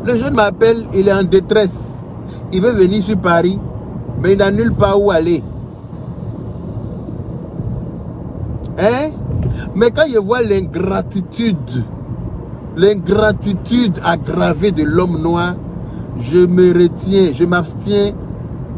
Le jeune m'appelle, il est en détresse. Il veut venir sur Paris, mais il n'a nulle part où aller. Hein? Mais quand je vois l'ingratitude aggravée de l'homme noir, je me retiens, je m'abstiens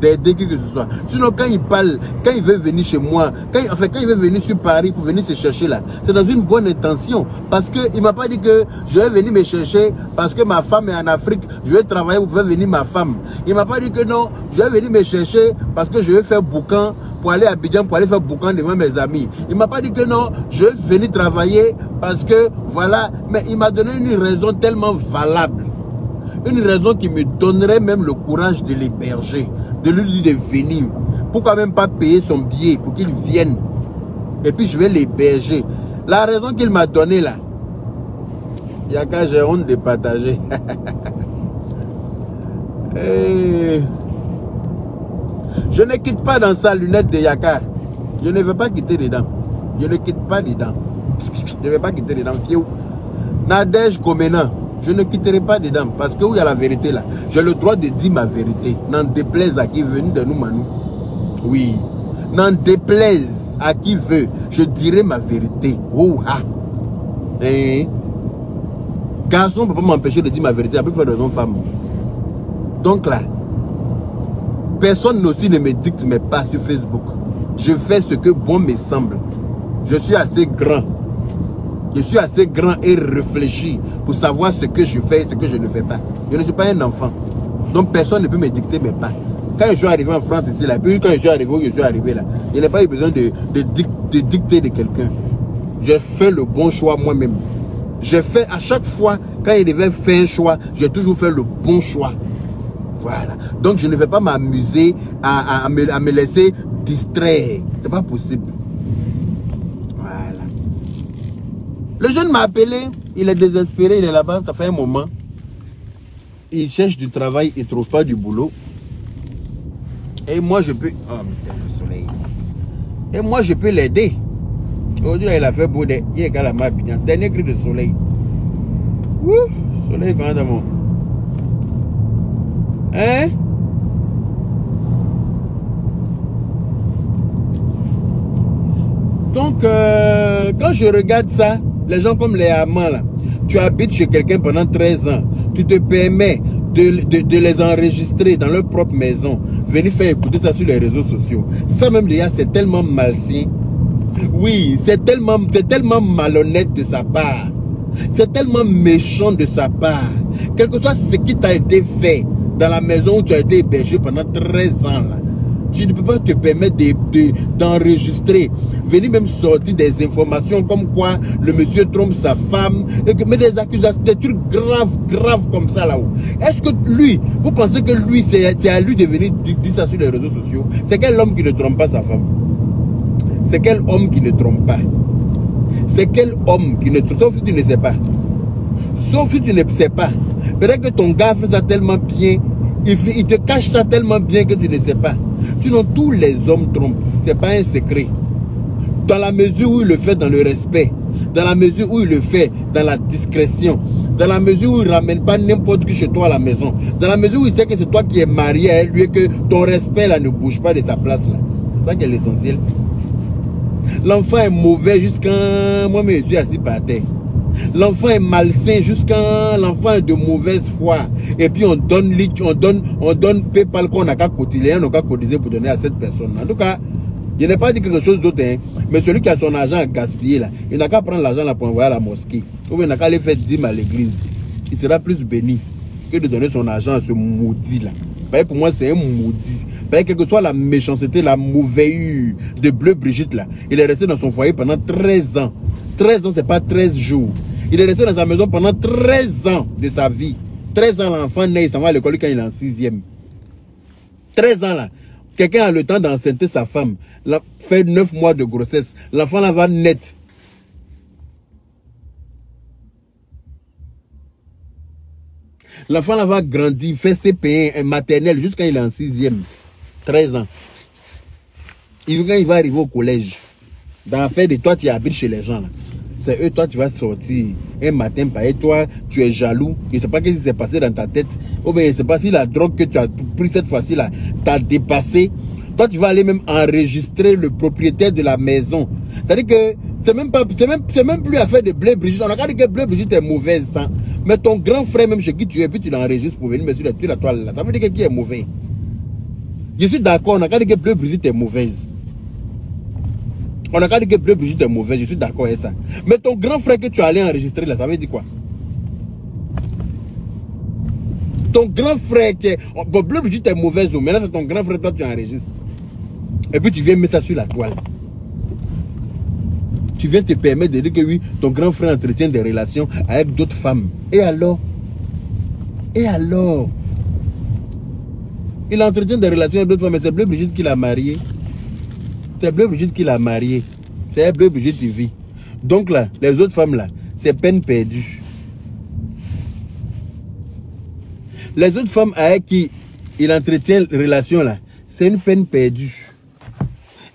d'aider qui que ce soit. Sinon, quand il parle, quand il veut venir chez moi, quand il veut venir sur Paris pour venir se chercher là, c'est dans une bonne intention. Parce qu'il ne m'a pas dit que je vais venir me chercher parce que ma femme est en Afrique, je vais travailler pour faire venir ma femme. Il ne m'a pas dit que non, je vais venir me chercher parce que je vais faire boucan pour aller à Abidjan, pour aller faire boucan devant mes amis. Il ne m'a pas dit que non, je vais venir travailler parce que voilà. Mais il m'a donné une raison tellement valable. Une raison qui me donnerait même le courage de l'héberger, de lui dire de venir. Pourquoi même pas payer son billet pour qu'il vienne? Et puis je vais l'héberger. La raison qu'il m'a donnée là, il n'y a qu'à j'ai honte de partager. Je ne quitte pas dans sa lunette de Yaka. Je ne veux pas quitter dedans. Je ne quitte pas dedans. Je ne vais pas quitter dedans. Nadège Komena. Je ne quitterai pas dedans parce que où il y a la vérité là, j'ai le droit de dire ma vérité. N'en déplaise à qui veut de nous, Manu. Oui. N'en déplaise à qui veut, je dirai ma vérité. Oh ah. Garçon ne peut pas m'empêcher de dire ma vérité, après faire de nos femmes. Donc là, personne aussi ne me dicte mes pas sur Facebook. Je fais ce que bon me semble. Je suis assez grand. Je suis assez grand et réfléchi pour savoir ce que je fais et ce que je ne fais pas. Je ne suis pas un enfant. Donc personne ne peut me dicter mes pas. Quand je suis arrivé en France ici, là, puis quand je suis arrivé où je suis arrivé là, je n'ai pas eu besoin de dicter de quelqu'un. J'ai fait le bon choix moi-même. J'ai fait à chaque fois, quand il devait faire un choix, j'ai toujours fait le bon choix. Voilà. Donc je ne vais pas m'amuser à me laisser distraire. C'est pas possible. Le jeune m'a appelé, il est désespéré, il est là-bas, ça fait un moment. Il cherche du travail, il ne trouve pas du boulot. Et moi, je peux... Oh, putain, le soleil. Et moi, je peux l'aider. Aujourd'hui, il a fait beau. Il est à la main, dernier cri de soleil. Ouh, soleil, quand même. Hein? Donc, quand je regarde ça, les gens comme les amants là, tu habites chez quelqu'un pendant 13 ans, tu te permets de les enregistrer dans leur propre maison, venir faire écouter ça sur les réseaux sociaux. Ça même déjà c'est tellement malsain. Oui, c'est tellement malhonnête de sa part. C'est tellement méchant de sa part. Quel que soit ce qui t'a été fait dans la maison où tu as été hébergé pendant 13 ans là, tu ne peux pas te permettre d'enregistrer, venir même sortir des informations comme quoi le monsieur trompe sa femme, et que, mais des accusations, des trucs graves comme ça là-haut. Est-ce que lui, vous pensez que lui, c'est à lui de venir dire ça sur les réseaux sociaux? C'est quel homme qui ne trompe pas sa femme? C'est quel homme qui ne trompe pas? C'est quel homme qui ne trompe pas? Sauf si tu ne sais pas. Sauf si tu ne sais pas. Peut-être que ton gars fait ça tellement bien, il te cache ça tellement bien que tu ne sais pas. Sinon, tous les hommes trompent. Ce n'est pas un secret. Dans la mesure où il le fait dans le respect, dans la mesure où il le fait dans la discrétion, dans la mesure où il ne ramène pas n'importe qui chez toi à la maison, dans la mesure où il sait que c'est toi qui es marié à lui et que ton respect là ne bouge pas de sa place là. C'est ça qui est l'essentiel. L'enfant est mauvais jusqu'à... Moi-même, je suis assis par terre. L'enfant est malsain jusqu'à l'enfant est de mauvaise foi. Et puis on donne PayPal qu'on n'a qu'à cotiser, on n'a qu'à cotiser pour donner à cette personne. En tout cas, je n'ai pas dit quelque chose d'autre, hein, mais celui qui a son argent à gaspiller, là, il n'a qu'à prendre l'argent pour envoyer à la mosquée. Ou il n'a qu'à aller faire dîme à l'église. Il sera plus béni que de donner son argent à ce maudit là. Pour moi, c'est un maudit. Quelle que soit la méchanceté, la mauvaise de Bleu Brigitte là, il est resté dans son foyer pendant 13 ans. 13 ans, c'est pas 13 jours. Il est resté dans sa maison pendant 13 ans de sa vie. 13 ans, l'enfant naît, il s'en va à l'école quand il est en 6e. 13 ans là, quelqu'un a le temps d'enceinte sa femme, fait 9 mois de grossesse. L'enfant là va naître. L'enfant là va grandir, fait CP1 maternelle jusqu'à il est en 6e. 13 ans. Quand il va arriver au collège, dans l'affaire de toi, tu habites chez les gens là. c'est eux, toi tu vas sortir un matin par et toi tu es jaloux. Je ne sais pas ce qui s'est passé dans ta tête. Ou bien je ne sais pas si la drogue que tu as pris cette fois-ci là t'a dépassé. Toi tu vas aller même enregistrer le propriétaire de la maison. C'est-à-dire que c'est même plus affaire de Bleu Brigitte. On a dit que Bleu Brigitte est mauvaise, hein. Mais ton grand frère même chez qui tu es, puis tu l'enregistres pour venir mettre sur la toile là. Ça veut dire que qui est mauvais? Je suis d'accord, on a dit que Bleu Brigitte est mauvaise. On a dit que Bleu Brigitte est mauvaise, je suis d'accord avec ça. Mais ton grand frère que tu allais enregistrer là, ça veut dire quoi? Ton grand frère qui est... Bon, Bleu Brigitte est mauvaise, mais là c'est ton grand frère, toi tu enregistres. Et puis tu viens mettre ça sur la toile. Tu viens te permettre de dire que oui, ton grand frère entretient des relations avec d'autres femmes. Et alors? Et alors? Il entretient des relations avec d'autres femmes, mais c'est Bleu Brigitte qui l'a marié. C'est Bleu Brigitte qui l'a marié. C'est Bleu Brigitte qui vit. Donc là, les autres femmes là, c'est peine perdue. Les autres femmes avec qui il entretient une relation là, c'est une peine perdue.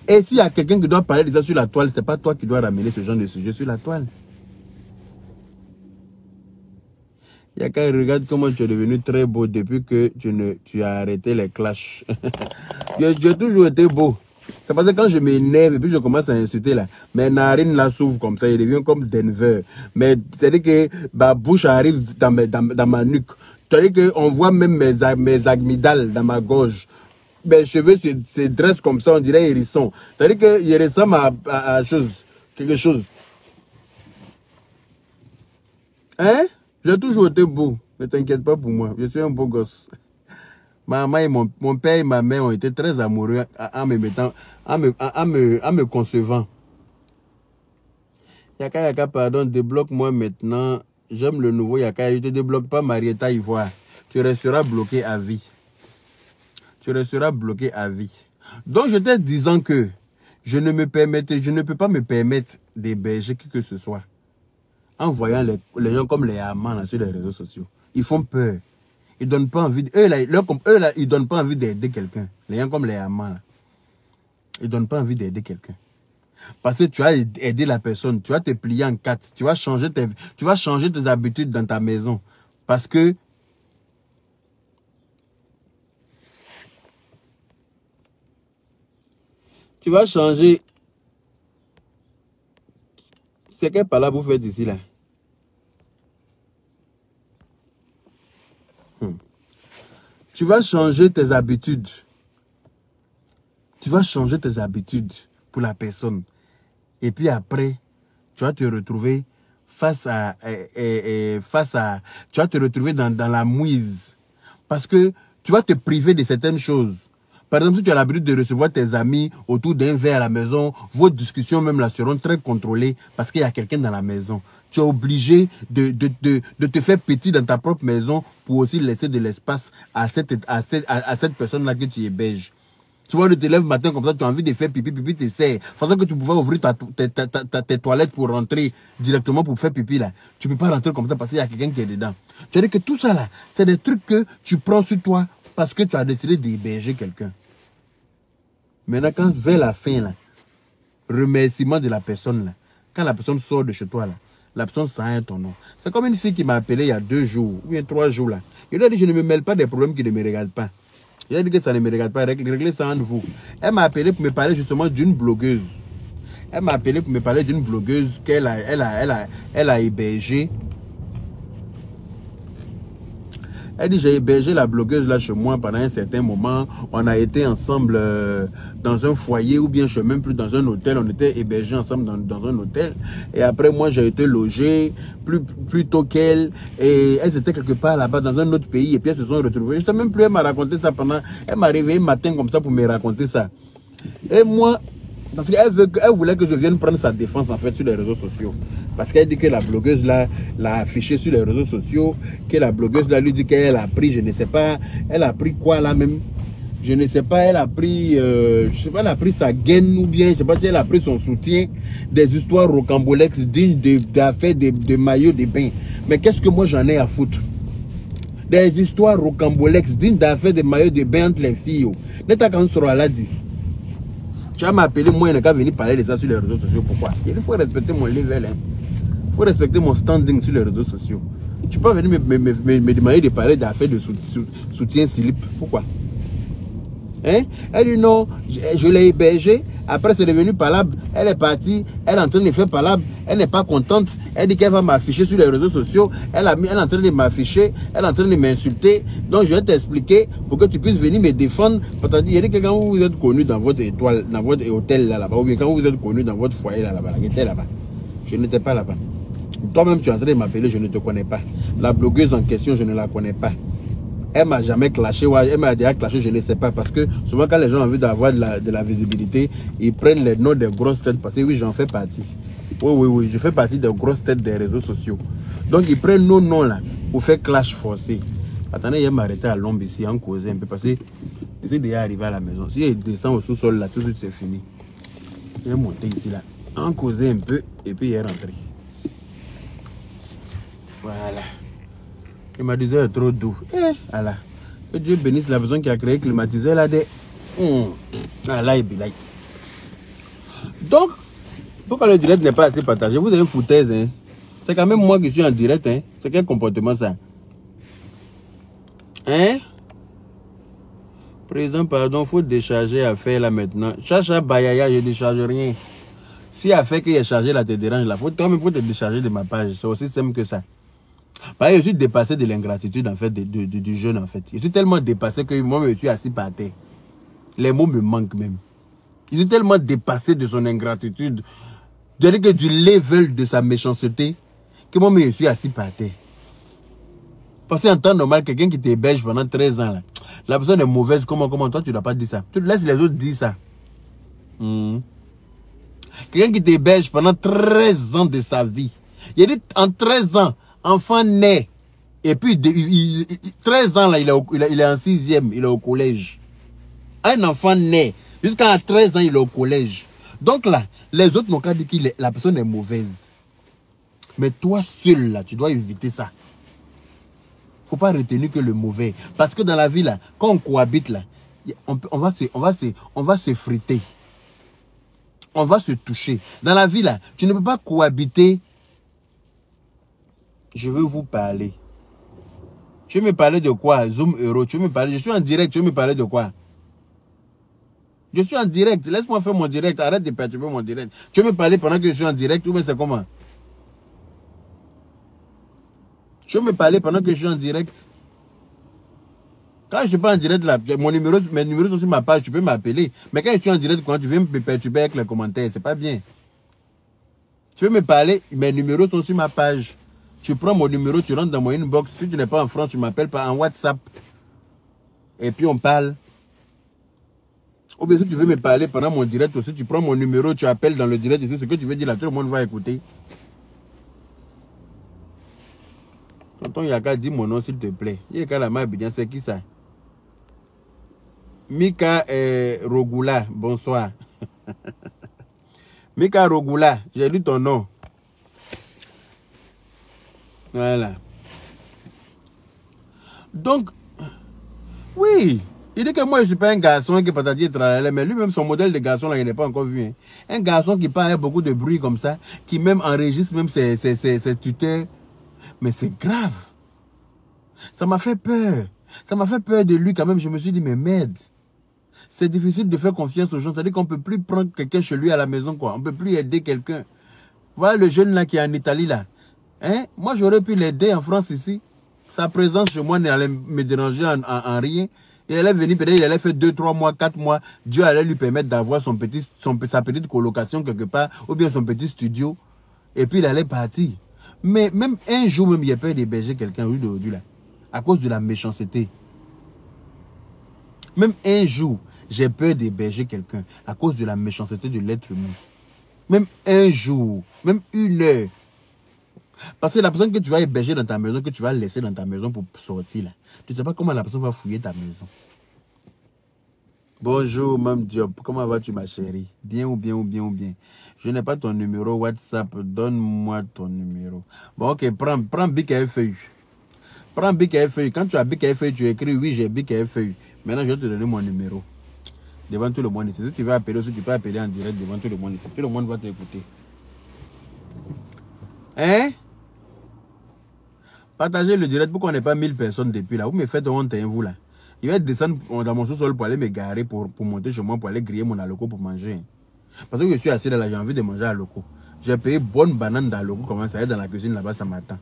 Et s'il y a quelqu'un qui doit parler de ça sur la toile, c'est pas toi qui dois ramener ce genre de sujet sur la toile. Yaka, regarde comment tu es devenu très beau depuis que tu as arrêté les clashs. J'ai toujours été beau. C'est parce que quand je m'énerve et puis je commence à insulter là, mes narines là s'ouvrent comme ça, il devient comme Denver. Mais c'est-à-dire que ma bouche arrive dans ma nuque. C'est-à-dire qu'on voit même mes amygdales dans ma gorge. Mes cheveux se dressent comme ça, on dirait hérisson. C'est-à-dire qu'il ressemble à quelque chose. Hein? J'ai toujours été beau. Ne t'inquiète pas pour moi. Je suis un beau gosse. Maman et mon père et ma mère ont été très amoureux en me concevant. Yaka, pardon, débloque-moi maintenant. J'aime le nouveau Yaka. Je ne te débloque pas, Marietta Ivoire. Tu resteras bloqué à vie. Tu resteras bloqué à vie. Donc, je t'ai disant que je ne peux pas me permettre d'héberger qui que ce soit. En voyant les gens comme les amants là, sur les réseaux sociaux. Ils font peur. Ils donnent pas envie. Eux là, ils donnent pas envie d'aider quelqu'un. Les gens comme les amants là. Ils donnent pas envie d'aider quelqu'un. Parce que tu vas aider la personne. Tu vas te plier en quatre. Tu vas changer tes habitudes dans ta maison. Parce que tu vas changer. C'est quelle parole vous faites ici là? Tu vas changer tes habitudes. Tu vas changer tes habitudes pour la personne. Et puis après, tu vas te retrouver tu vas te retrouver dans la mouise. Parce que tu vas te priver de certaines choses. Par exemple, si tu as l'habitude de recevoir tes amis autour d'un verre à la maison, vos discussions même là seront très contrôlées parce qu'il y a quelqu'un dans la maison. Tu es obligé de te faire petit dans ta propre maison pour aussi laisser de l'espace à cette personne-là que tu héberges. Tu vois, tu te lèves le matin comme ça, tu as envie de faire pipi, tu essaies. Façon que tu pouvais ouvrir tes toilettes pour rentrer directement pour faire pipi là. Tu ne peux pas rentrer comme ça parce qu'il y a quelqu'un qui est dedans. Tu veux dire que tout ça là, c'est des trucs que tu prends sur toi parce que tu as décidé d'héberger quelqu'un. Maintenant, quand vers la fin là, remerciement de la personne là, quand la personne sort de chez toi là, la personne sent ton nom. C'est comme une fille qui m'a appelé il y a 2 jours, ou bien 3 jours là. Il a dit, je ne me mêle pas des problèmes qui ne me regardent pas. Il a dit que ça ne me regarde pas, réglez ça entre vous. Elle m'a appelé pour me parler justement d'une blogueuse. Elle m'a appelé pour me parler d'une blogueuse qu'elle a hébergée. Elle dit, j'ai hébergé la blogueuse là chez moi pendant un certain moment. On a été ensemble dans un foyer ou bien je ne sais même plus dans un hôtel. On était hébergés ensemble dans un hôtel. Et après, moi, j'ai été logé plus tôt qu'elle. Et elles étaient quelque part là-bas dans un autre pays. Et puis elles se sont retrouvées. Je ne sais même plus, elle m'a raconté ça pendant... Elle m'a réveillé le matin comme ça pour me raconter ça. Et moi... Parce qu'elle voulait que je vienne prendre sa défense en fait sur les réseaux sociaux. Parce qu'elle dit que la blogueuse là l'a affiché sur les réseaux sociaux. Que la blogueuse là lui dit qu'elle a pris, je ne sais pas, elle a pris quoi là même. Je ne sais pas, elle a pris, je sais pas, elle a pris sa gaine ou bien, je sais pas si elle a pris son soutien. Des histoires rocambolesques dignes d'affaires de maillots de bain. Mais qu'est-ce que moi j'en ai à foutre? Des histoires rocambolesques dignes d'affaires de maillots de bain entre les filles. N'est-ce quand sera là dit? Tu vas m'appeler, moi, il n'a qu'à venir parler de ça sur les réseaux sociaux. Pourquoi? Il faut respecter mon level. Hein. faut respecter mon standing sur les réseaux sociaux. Tu peux venir me demander de parler d'affaires de soutien slip. Pourquoi? Hein? Elle dit non, je l'ai hébergée. Après, c'est devenu palabre. Elle est partie. Elle est en train de faire palabre. Elle n'est pas contente. Elle dit qu'elle va m'afficher sur les réseaux sociaux. Elle est en train de m'afficher. Elle est en train de m'insulter. Donc, je vais t'expliquer pour que tu puisses venir me défendre. Il y a que quand vous êtes connu dans votre étoile, dans votre hôtel là-bas, ou bien quand vous êtes connu dans votre foyer là-bas, j'étais là-bas. Je n'étais pas là-bas. Toi-même, tu es en train de m'appeler, je ne te connais pas. La blogueuse en question, je ne la connais pas. Elle m'a jamais clashé, elle m'a déjà clashé, je ne sais pas. Parce que souvent, quand les gens ont envie d'avoir de la visibilité, ils prennent les noms des grosses têtes. Parce que oui, j'en fais partie. Oui, je fais partie des grosses têtes des réseaux sociaux. Donc, ils prennent nos noms là pour faire clash forcé. Attendez, il m'a arrêté à l'ombre ici, en causé un peu. Parce que je suis déjà arrivé à la maison. Si il descend au sous-sol là, tout de suite, c'est fini. Il est monté ici là, en causé un peu, et puis il est rentré. Voilà. Le climatiseur est trop doux. Voilà. Que Dieu bénisse la personne qui a créé le climatiseur là. Voilà, donc, pourquoi le direct n'est pas assez partagé? Vous avez une foutaise. Hein? C'est quand même moi qui suis en direct. Hein? C'est quel comportement ça? Hein? Président, pardon, il faut décharger à faire là maintenant. Chacha Bayaya, je ne décharge rien. Si à fait qu'il est chargé là, te dérange là. Toi-même, il faut te décharger de ma page. C'est aussi simple que ça. Parce que je suis dépassé de l'ingratitude en fait du jeune en fait. Je suis tellement dépassé que moi je suis assis par terre. Les mots me manquent même. Je suis tellement dépassé de son ingratitude, que du level de sa méchanceté, que moi je suis assis par terre. Parce qu'en temps normal, quelqu'un qui t'héberge pendant 13 ans, là, la personne est mauvaise, comment toi tu ne dois pas dire ça. Tu laisses les autres dire ça. Quelqu'un qui t'héberge pendant 13 ans de sa vie. Il dit en 13 ans, enfant né, et puis 13 ans là, il est en 6e, il est au collège. Un enfant né, jusqu'à 13 ans, il est au collège. Donc là, les autres n'ont qu'à dire que la personne est mauvaise. Mais toi seul là, tu dois éviter ça. Il ne faut pas retenir que le mauvais. Parce que dans la vie là, quand on cohabite là, on va se friter. On va se toucher. Dans la vie là, tu ne peux pas cohabiter. Je veux vous parler. Tu veux me parler de quoi? Zoom Euro. Tu veux me parler? Je suis en direct. Tu veux me parler de quoi? Je suis en direct. Laisse-moi faire mon direct. Arrête de perturber mon direct. Tu veux me parler pendant que je suis en direct ou bien c'est comment? Tu veux me parler pendant que je suis en direct? Quand je ne suis pas en direct là, mes numéros sont sur ma page. Tu peux m'appeler. Mais quand je suis en direct, quand tu viens me perturber avec les commentaires, c'est pas bien. Tu veux me parler? Mes numéros sont sur ma page. Tu prends mon numéro, tu rentres dans mon inbox. Si tu n'es pas en France, tu m'appelles par en WhatsApp. Et puis on parle. Ou bien si tu veux me parler pendant mon direct aussi, tu prends mon numéro, tu appelles dans le direct. Et ce que tu veux dire là, tout le monde va écouter. Tonton Yaka, dis mon nom s'il te plaît. Yaka la main bien, c'est qui ça? Mika Rogula, bonsoir. Mika Rogula, j'ai lu ton nom. Voilà. Donc, oui, il dit que moi je ne suis pas un garçon qui patati tralala, mais lui-même son modèle de garçon là, il n'est pas encore vu. Hein. Un garçon qui parle avec beaucoup de bruit comme ça, qui même enregistre même ses tuteurs. Mais c'est grave. Ça m'a fait peur. Ça m'a fait peur de lui quand même. Je me suis dit, mais merde. C'est difficile de faire confiance aux gens. C'est-à-dire qu'on ne peut plus prendre quelqu'un chez lui à la maison, quoi. On ne peut plus aider quelqu'un. Voilà le jeune là qui est en Italie là. Hein? Moi, j'aurais pu l'aider en France ici. Sa présence chez moi n'allait me déranger en rien. Il allait venir, peut-être il allait faire 2, 3 mois, 4 mois. Dieu allait lui permettre d'avoir sa petite colocation quelque part, ou bien son petit studio. Et puis il allait partir. Mais même un jour, même, il a peur d'héberger quelqu'un aujourd'hui là. À cause de la méchanceté. Même un jour, j'ai peur d'héberger quelqu'un à cause de la méchanceté de l'être humain. Même un jour, même une heure. Parce que la personne que tu vas héberger dans ta maison, que tu vas laisser dans ta maison pour sortir là, tu ne sais pas comment la personne va fouiller ta maison. Bonjour, Mme Diop. Comment vas-tu, ma chérie? Bien ou bien ou bien ou bien? Je n'ai pas ton numéro WhatsApp. Donne-moi ton numéro. Bon, ok, prends bic et feuille. Prends bic et feuille. Quand tu as bic et feuille, tu écris oui, j'ai bic et feuille. Maintenant, je vais te donner mon numéro. Devant tout le monde ici. Si tu veux appeler aussi, tu peux appeler en direct devant tout le monde ici. Tout le monde va t'écouter. Hein? Partagez le direct pour qu'on n'ait pas 1000 personnes depuis là. Vous me faites honte, hein, vous là. Il va descendre dans mon sous-sol pour aller me garer, pour monter chez moi, pour aller griller mon aloco pour manger. Parce que je suis assis là, j'ai envie de manger aloco. J'ai payé bonne banane d'aloco, comment ça va dans la cuisine là-bas, ça m'attend.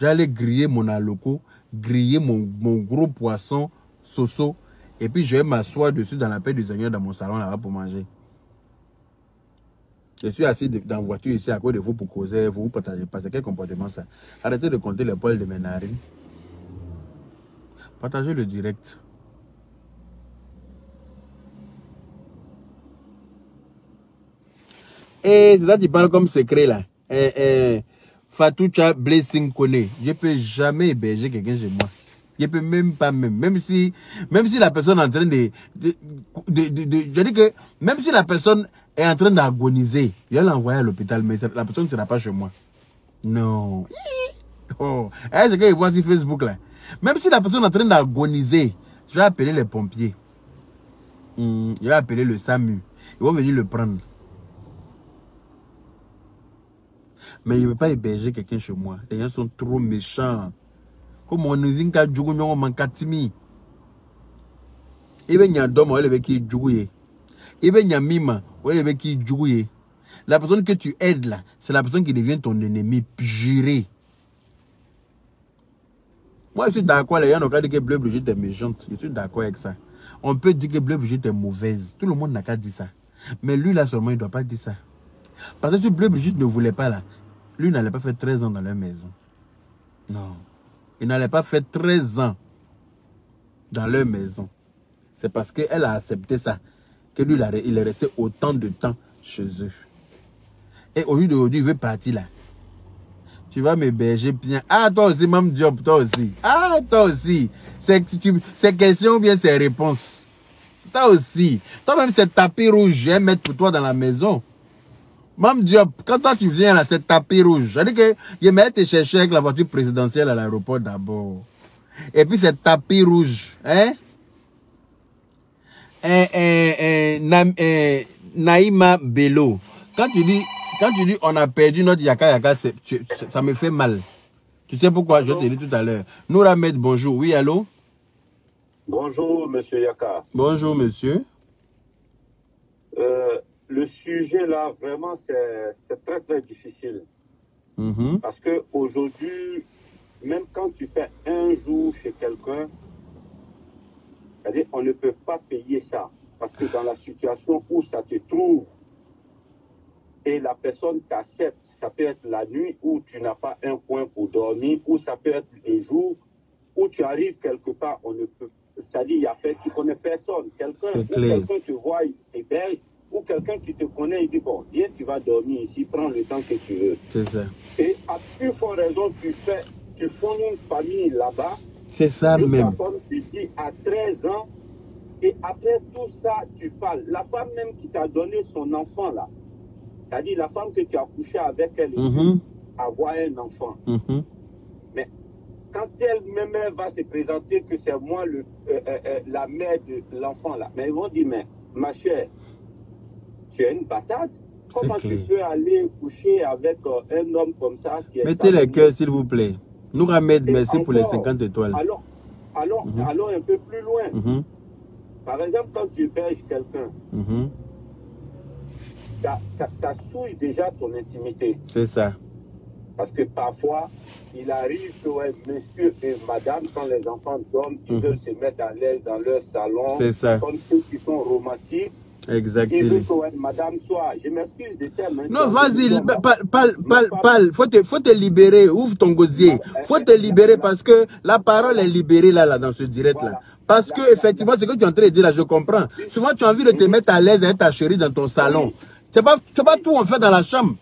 J'allais griller mon aloco, griller mon gros poisson, soso, et puis je vais m'asseoir dessus dans la paix du Seigneur dans mon salon là-bas pour manger. Je suis assis dans la voiture ici à côté de vous pour causer, vous partagez pas. C'est quel comportement ça? Arrêtez de compter les poils de mes narines. Partagez le direct. Et c'est ça qui parle comme secret là. Fatoucha Blessing Kone. Je ne peux jamais héberger quelqu'un chez moi. Je ne peux même pas même si la personne est en train je dis que même si la personne est en train d'agoniser, je vais l'envoyer à l'hôpital, mais la personne ne sera pas chez moi. Non. Oh. C'est que je vois sur Facebook là. Même si la personne est en train d'agoniser, je vais appeler les pompiers. Je vais appeler le SAMU. Ils vont venir le prendre. Mais il ne veut pas héberger quelqu'un chez moi. Les gens sont trop méchants. Comme on nous dit qu'il y a du mankatimi. Il y a un homme qui est joué. Il y a un mime qui est joué. La personne que tu aides là, c'est la personne qui devient ton ennemi juré. Moi, je suis d'accord. Les gens n'ont pas dit que Bleu Brigitte est méchante. Je suis d'accord avec ça. On peut dire que Bleu Brigitte est mauvaise. Tout le monde n'a qu'à dire ça. Mais lui, là seulement, il ne doit pas dire ça. Parce que si Bleu Brigitte ne voulait pas là, lui n'allait pas faire 13 ans dans leur maison. Non. Il n'allait pas faire 13 ans dans leur maison. C'est parce qu'elle a accepté ça que lui, il est resté autant de temps chez eux. Et aujourd'hui, il veut partir là. Tu vas m'héberger bien. Ah, toi aussi, Mme Diop, toi aussi. Ah, toi aussi. C'est question ou bien c'est réponse. Toi aussi. Toi-même, c'est tapis rouge. Je vais mettre pour toi dans la maison. Mme Diop, quand toi tu viens là, c'est tapis rouge. C'est-à-dire que je vais te chercher avec la voiture présidentielle à l'aéroport d'abord. Et puis c'est tapis rouge. Hein? Naïma Bello. Quand tu dis on a perdu notre Yaka, ça me fait mal. Tu sais pourquoi? Je te l'ai dit tout à l'heure. Nouramed, bonjour. Oui, allô? Bonjour, monsieur Yaka. Bonjour, monsieur. Le sujet là, vraiment, c'est très très difficile. Parce qu'aujourd'hui, même quand tu fais un jour chez quelqu'un, c'est-à-dire on ne peut pas payer ça. Parce que dans la situation où ça te trouve et la personne t'accepte, ça peut être la nuit où tu n'as pas un coin pour dormir, ou ça peut être le jour où tu arrives quelque part, on ne peut, c'est-à-dire il y a fait, tu connais personne, quelqu'un te voit, il t'héberge, ou quelqu'un qui te connaît, il dit, bon, viens, tu vas dormir ici, prends le temps que tu veux. C'est ça. Et à plus forte raison, tu fondes une famille là-bas. C'est ça même. Comme tu dis, à 13 ans, et après tout ça, tu parles. La femme même qui t'a donné son enfant là, c'est-à-dire la femme que tu as couché avec elle, avoir un enfant. Mais quand elle-même va se présenter que c'est moi la mère de l'enfant là, mais ils vont dire, mais ma chère, tu es une patate. Comment tu peux aller coucher avec un homme comme ça qui est... Mettez les cœurs, s'il vous plaît. Nouramed, merci pour les 50 étoiles. Allons un peu plus loin. Par exemple, quand tu héberges quelqu'un, ça souille déjà ton intimité. C'est ça. Parce que parfois, il arrive que monsieur et madame, quand les enfants dorment, ils veulent se mettre à l'aise dans leur salon. C'est ça. Comme ceux qui sont romantiques. Exactement. Il veut que madame soit... Je m'excuse des termes. Hein, non, vas-y, parle. Faut te libérer. Ouvre ton gosier. Faut te libérer parce que la parole est libérée là dans ce direct-là. Parce que, effectivement, ce que tu es en train de dire là, je comprends. Souvent, tu as envie de te mettre à l'aise avec ta chérie dans ton salon. C'est pas tout on fait dans la chambre.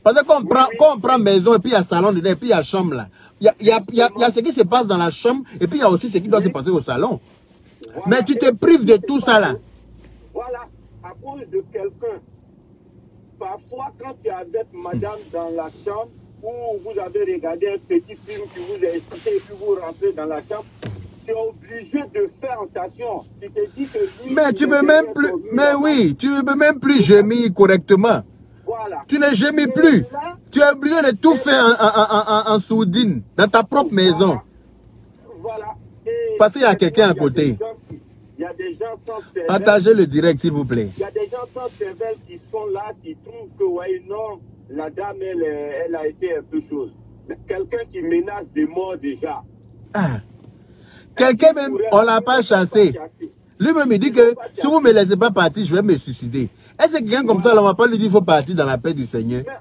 Parce que quand on prend maison et puis il y a salon dedans et puis il y a chambre là. Il y a ce qui se passe dans la chambre et puis il y a aussi ce qui doit se passer au salon. Voilà. Mais tu te prives de tout ça là. Voilà, à cause de quelqu'un. Parfois, quand tu es avec madame dans la chambre, ou vous avez regardé un petit film qui vous a excité et puis vous rentrez dans la chambre, tu es obligé de faire attention. Tu te dis que lui, mais tu peux même plus, mais oui, tu peux même plus gémir correctement. Voilà. Voilà. Tu ne gémis plus. Là, tu es obligé de tout faire en sourdine, dans ta propre maison. Voilà. Parce qu'il y a quelqu'un à côté. Il y a des gens sans cervelle. Partagez le direct, s'il vous plaît. Il y a des gens sans cervelle qui sont là, qui trouvent que, ouais, non, la dame, elle a été un peu chose. Quelqu'un qui menace de mort déjà. Ah. Quelqu'un même, on ne l'a pas chassé. Lui-même, il dit que si vous ne me laissez pas partir, je vais me suicider. Est-ce que quelqu'un comme ça, on ne va pas lui dire qu'il faut partir dans la paix du Seigneur? Mais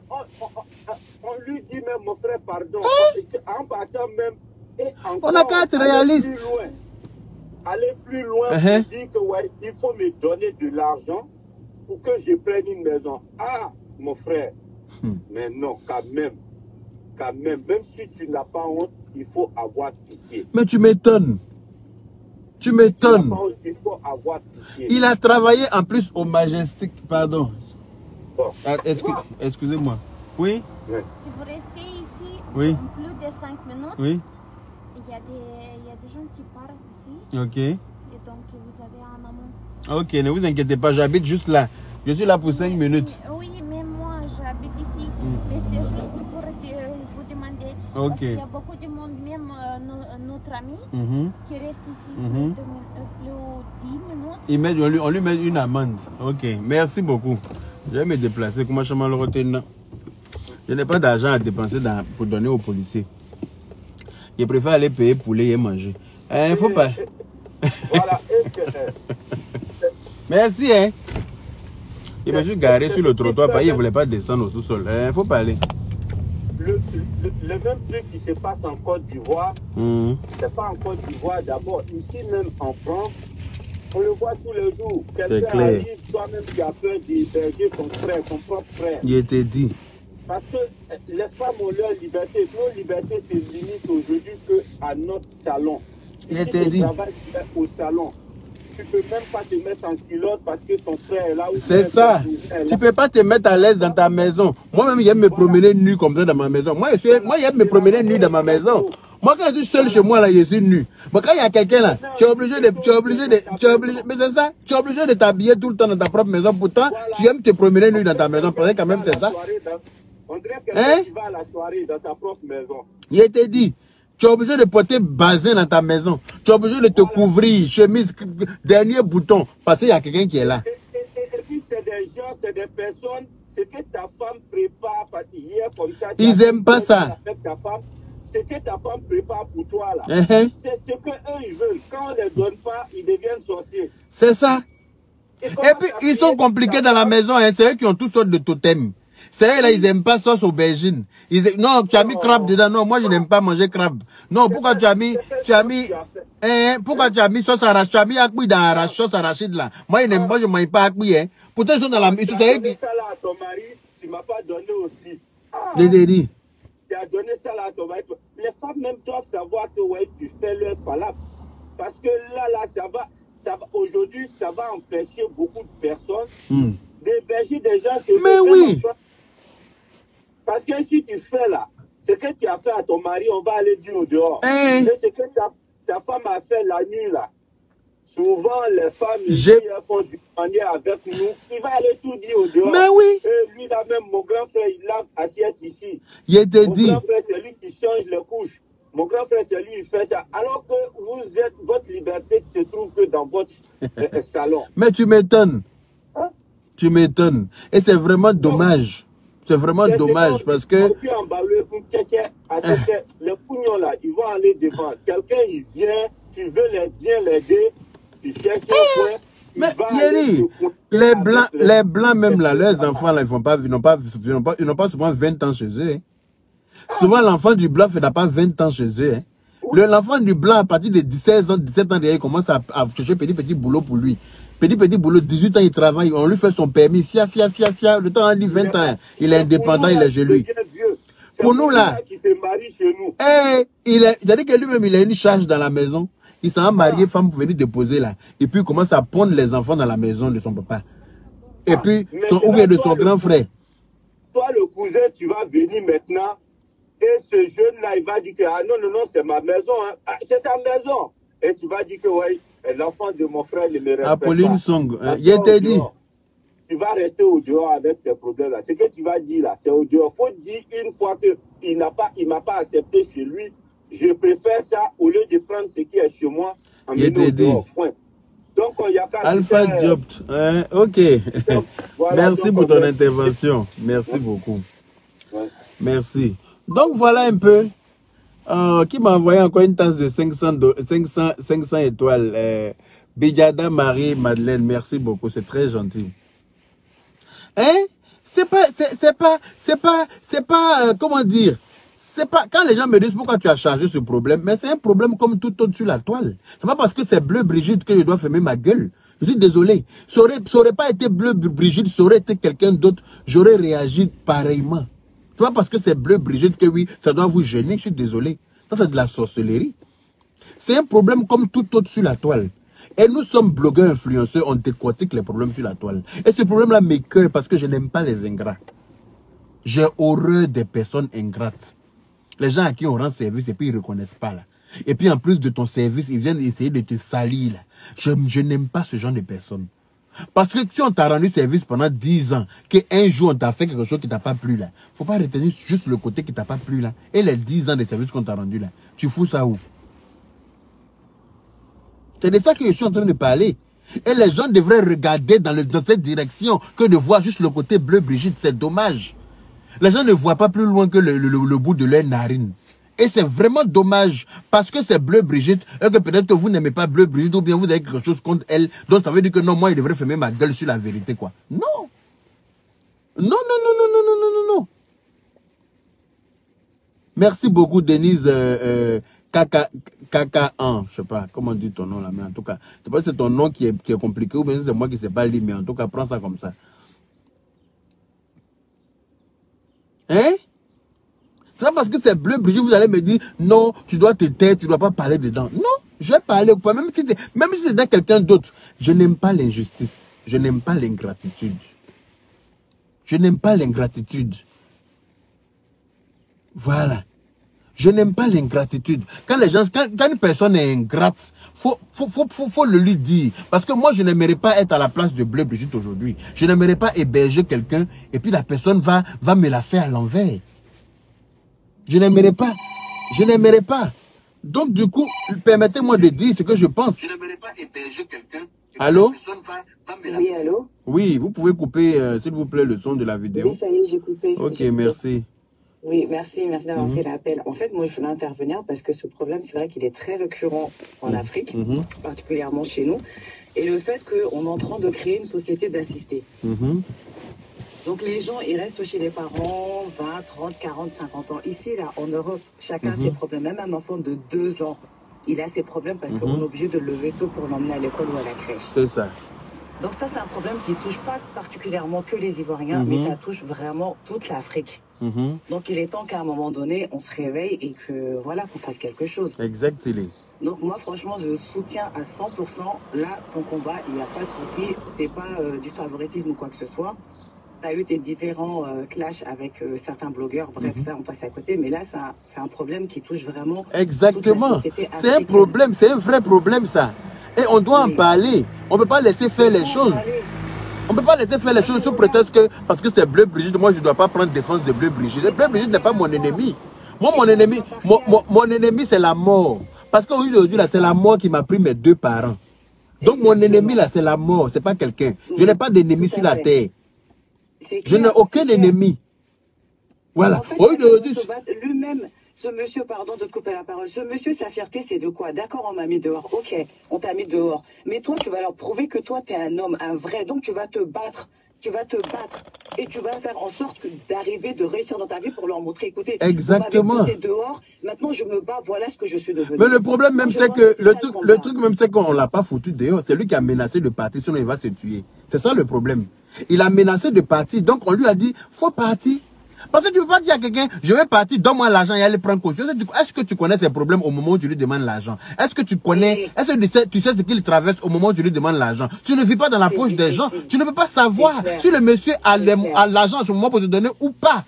on lui dit même, mon frère, pardon. En partant même, et encore, on n'a qu'à être réaliste. Aller plus loin pour dire que ouais, il faut me donner de l'argent pour que je prenne une maison. Ah, mon frère. Mais non, quand même, même si tu n'as pas honte, il faut avoir pitié. Mais tu m'étonnes. Tu m'étonnes. Il faut avoir pitié. Il a travaillé en plus au Majestic. Pardon. Bon. Excusez-moi. Oui? Si vous restez ici oui. plus de 5 minutes, oui. Il y a des gens qui partent ici. Ok. Et donc, vous avez un amont. Ok, ne vous inquiétez pas, j'habite juste là. Je suis là pour 5 minutes. Oui, mais moi, j'habite ici. Mais c'est juste pour vous demander. Ok. Parce qu'il y a beaucoup de monde, même notre ami, qui reste ici plus 10 minutes. On lui met une amende. Ok, merci beaucoup. Je vais me déplacer. Comment je vais le retenir? Je n'ai pas d'argent à dépenser pour donner aux policiers. Je préfère aller payer poulet et manger. Il faut pas. Voilà. Merci, hein. Je me suis garé sur le trottoir parce qu'il ne voulait pas descendre au sous-sol. Il faut pas aller. Le même truc qui se passe en Côte d'Ivoire, c'est pas en Côte d'Ivoire d'abord. Ici même en France, on le voit tous les jours. Quelqu'un arrive, toi-même tu as peur d'héberger ton frère, ton propre frère. Il était dit. Parce que les femmes ont leur liberté. Nos libertés se limitent aujourd'hui qu'à notre salon. Il était dit. Tu travailles au salon. Tu ne peux même pas te mettre en culotte parce que ton frère est là. C'est ça. Tu ne peux pas te mettre à l'aise dans ta maison. Moi-même, j'aime me promener nu comme ça dans ma maison. Moi, j'aime me promener nu dans ma maison. Moi, quand je suis seul chez moi, là, je suis nu. Mais quand il y a quelqu'un là, tu es obligé mais c'est ça, tu es obligé de t'habiller tout le temps dans ta propre maison. Pourtant, tu aimes te promener nu dans ta maison. Parce que quand même, c'est ça. On dirait quelqu'un qui va à la soirée dans sa propre maison. Il était dit, tu es obligé de porter bazin dans ta maison. Tu es obligé de te couvrir, chemise, dernier bouton, parce qu'il y a quelqu'un qui est là. Et puis c'est des gens, c'est des personnes, c'est que ta femme prépare, parce qu'hier comme ça... Ils n'aiment pas ça. C'est que ta femme prépare pour toi là. C'est ce qu'eux ils veulent. Quand on ne les donne pas, ils deviennent sorciers. C'est ça. Et puis ils sont compliqués dans la maison, hein. C'est eux qui ont toutes sortes de totems. C'est eux là, ils n'aiment pas sauce aubergine. Non, tu as mis crabe dedans. Non, moi je n'aime pas manger crabe. Non, pourquoi tu as mis pourquoi tu as mis sauce arachide? Tu as mis akui dans la sauce arachide là. Moi je n'aime pas, je ne mange pas akui, hein. Pourtant ils sont dans la maison. Tu as donné ça là à ton mari, tu ne m'as pas donné aussi. Tu as donné ça là à ton mari. Les femmes même doivent savoir que ouais, tu fais leur palabre. Parce que là, ça va aujourd'hui, ça va empêcher beaucoup de personnes d'héberger des gens chez eux. Mais oui! Parce que si tu fais là, ce que tu as fait à ton mari, on va aller dire au dehors. Mais ce que ta femme a fait la nuit là, souvent les femmes ici, elles font du panier avec nous. Il va aller tout dire au dehors. Mais oui! Et lui là même, mon grand frère, il lave assiette ici. Il te dit. Mon grand frère, c'est lui qui change les couches. Mon grand frère, c'est lui, il fait ça. Alors que votre liberté se trouve que dans votre salon. Mais tu m'étonnes. Hein? Tu m'étonnes. Et c'est vraiment dommage. C'est vraiment dommage parce que... Les pougnons là, ils vont aller devant. Quelqu'un, il vient, tu veux bien l'aider, tu cherches un point. Mais Yeri, les blancs même là, leurs enfants là, ils n'ont pas souvent 20 ans chez eux. Hein. Souvent l'enfant du blanc n'a pas 20 ans chez eux. Hein. L'enfant du blanc à partir de 16 ans, 17 ans, il commence à chercher petit boulot pour lui. Petit boulot, 18 ans, il travaille, on lui fait son permis, fia, le temps on dit 20 ans, il est indépendant, il est chez lui. Pour nous là, il a dit que lui-même, il a une charge dans la maison. Il s'en va marier femme pour venir déposer là. Et puis il commence à pondre les enfants dans la maison de son papa. Et puis, ou bien de son grand frère. Toi, le cousin, tu vas venir maintenant. Et ce jeune-là, il va dire que, ah non, c'est ma maison. Hein. Ah, c'est sa maison. Et tu vas dire que, ouais, l'enfant de mon frère, il me respecte. Apolline Song, il était dit. tu vas rester au dehors avec tes problèmes là. Ce que tu vas dire là, c'est au dehors. Il faut dire une fois qu'il m'a pas accepté chez lui, je préfère ça au lieu de prendre ce qui est chez moi en menant au dehors. Point. Donc, il y a qu'à Alpha Job. Ok. Donc, voilà, merci pour ton intervention. Merci beaucoup. Ouais. Merci. Donc, voilà un peu. Qui m'a envoyé encore une tasse de 500 étoiles. Bijada Marie-Madeleine. Merci beaucoup. C'est très gentil. Hein? C'est pas, comment dire? C'est pas, quand les gens me disent pourquoi tu as chargé ce problème, mais c'est un problème comme tout autre sur la toile. C'est pas parce que c'est Bleu Brigitte que je dois fermer ma gueule. Je suis désolé. Ça aurait pas été Bleu Brigitte, ça aurait été quelqu'un d'autre, j'aurais réagi pareillement. C'est pas parce que c'est Bleu Brigitte que oui, ça doit vous gêner, je suis désolé. Ça, c'est de la sorcellerie. C'est un problème comme tout autre sur la toile. Et nous sommes blogueurs, influenceurs, on décortique les problèmes sur la toile. Et ce problème-là m'écoeure parce que je n'aime pas les ingrats. J'ai horreur des personnes ingrates. Les gens à qui on rend service et puis ils ne reconnaissent pas là. Et puis en plus de ton service, ils viennent essayer de te salir là. Je n'aime pas ce genre de personnes. Parce que si on t'a rendu service pendant 10 ans, qu'un jour on t'a fait quelque chose qui t'a pas plu là, faut pas retenir juste le côté qui t'a pas plu là. Et les 10 ans de service qu'on t'a rendu là, tu fous ça où? C'est de ça que je suis en train de parler. Et les gens devraient regarder dans cette direction que de voir juste le côté bleu Brigitte. C'est dommage. Les gens ne voient pas plus loin que le bout de leur narine. Et c'est vraiment dommage parce que c'est Bleu Brigitte et que peut-être que vous n'aimez pas Bleu Brigitte ou bien vous avez quelque chose contre elle. Donc ça veut dire que non, moi, il devrait fermer ma gueule sur la vérité, quoi. Non. Non, non, non, non, non, non, non, non. Merci beaucoup, Denise KK1. Je sais pas comment on dit ton nom là, mais en tout cas, je sais pas si c'est ton nom qui est compliqué ou bien c'est moi qui ne sais pas lire, mais en tout cas, prends ça comme ça. Hein? C'est pas parce que c'est Bleu Brigitte, vous allez me dire, non, tu dois te taire, tu ne dois pas parler dedans. Non, je vais parler, même si c'est dans quelqu'un d'autre. Je n'aime pas l'injustice. Je n'aime pas l'ingratitude. Je n'aime pas l'ingratitude. Voilà. Je n'aime pas l'ingratitude. Quand une personne est ingrate, faut le lui dire. Parce que moi, je n'aimerais pas être à la place de Bleu Brigitte aujourd'hui. Je n'aimerais pas héberger quelqu'un et puis la personne va me la faire à l'envers. Je n'aimerais pas. Je n'aimerais pas. Donc, du coup, permettez-moi de dire ce que je pense. Je n'aimerais pas héberger quelqu'un. Allô? Oui, allô? Oui, vous pouvez couper, s'il vous plaît, le son de la vidéo. Oui, ça y est, j'ai coupé. Ok, merci. Oui, merci d'avoir fait l'appel. En fait, moi, je voulais intervenir parce que ce problème, c'est vrai qu'il est très récurrent en Afrique, particulièrement chez nous. Et le fait qu'on est en train de créer une société d'assistés. Donc les gens, ils restent chez les parents 20, 30, 40, 50 ans. Ici, là, en Europe, chacun a ses problèmes. Même un enfant de 2 ans, il a ses problèmes parce qu'on est obligé de le lever tôt pour l'emmener à l'école ou à la crèche. C'est ça. Donc ça, c'est un problème qui ne touche pas particulièrement que les Ivoiriens, mais ça touche vraiment toute l'Afrique. Donc il est temps qu'à un moment donné, on se réveille et que voilà, qu'on fasse quelque chose. Exactement. Donc moi, franchement, je soutiens à 100%. Là, ton combat, il n'y a pas de souci. C'est pas du favoritisme ou quoi que ce soit. Tu as eu tes différents clashs avec certains blogueurs. Bref, ça, on passe à côté. Mais là, c'est un problème qui touche vraiment toute la société africaine. C'est un problème, c'est un vrai problème, ça. Et on doit en parler. On ne peut pas laisser faire les choses. On ne peut pas laisser faire les choses sous prétexte que parce que c'est Bleu Brigitte, moi je ne dois pas prendre défense de Bleu Brigitte. Bleu Brigitte n'est pas mon ennemi. Moi, mon ennemi, c'est la mort. Parce qu'aujourd'hui, là, c'est la mort qui m'a pris mes 2 parents. Donc mon ennemi, là, c'est la mort, c'est pas quelqu'un. Je n'ai pas d'ennemi sur la terre. Je n'ai aucun ennemi. Voilà. En fait, lui-même, ce monsieur, pardon de te couper la parole, ce monsieur, sa fierté, c'est de quoi? D'accord, on m'a mis dehors. Ok, on t'a mis dehors. Mais toi, tu vas leur prouver que toi, tu es un homme, un vrai. Donc, tu vas te battre. Tu vas te battre. Et tu vas faire en sorte d'arriver, de réussir dans ta vie pour leur montrer, écoutez, exactement. Vous m'avez poussé dehors, maintenant je me bats, voilà ce que je suis devenu. Mais le problème même, c'est que, le truc même, c'est qu'on ne l'a pas foutu dehors. C'est lui qui a menacé de partir, sinon il va se tuer. C'est ça le problème. Il a menacé de partir, donc on lui a dit, faut partir. Parce que tu ne peux pas dire à quelqu'un, je vais partir, donne-moi l'argent et aller prendre caution. Est-ce que tu connais ses problèmes au moment où tu lui demandes l'argent? Est-ce que tu connais, est-ce que tu sais ce qu'il traverse au moment où tu lui demandes l'argent? Tu ne vis pas dans la poche des gens. Tu ne peux pas savoir si le monsieur a l'argent à ce moment pour te donner ou pas.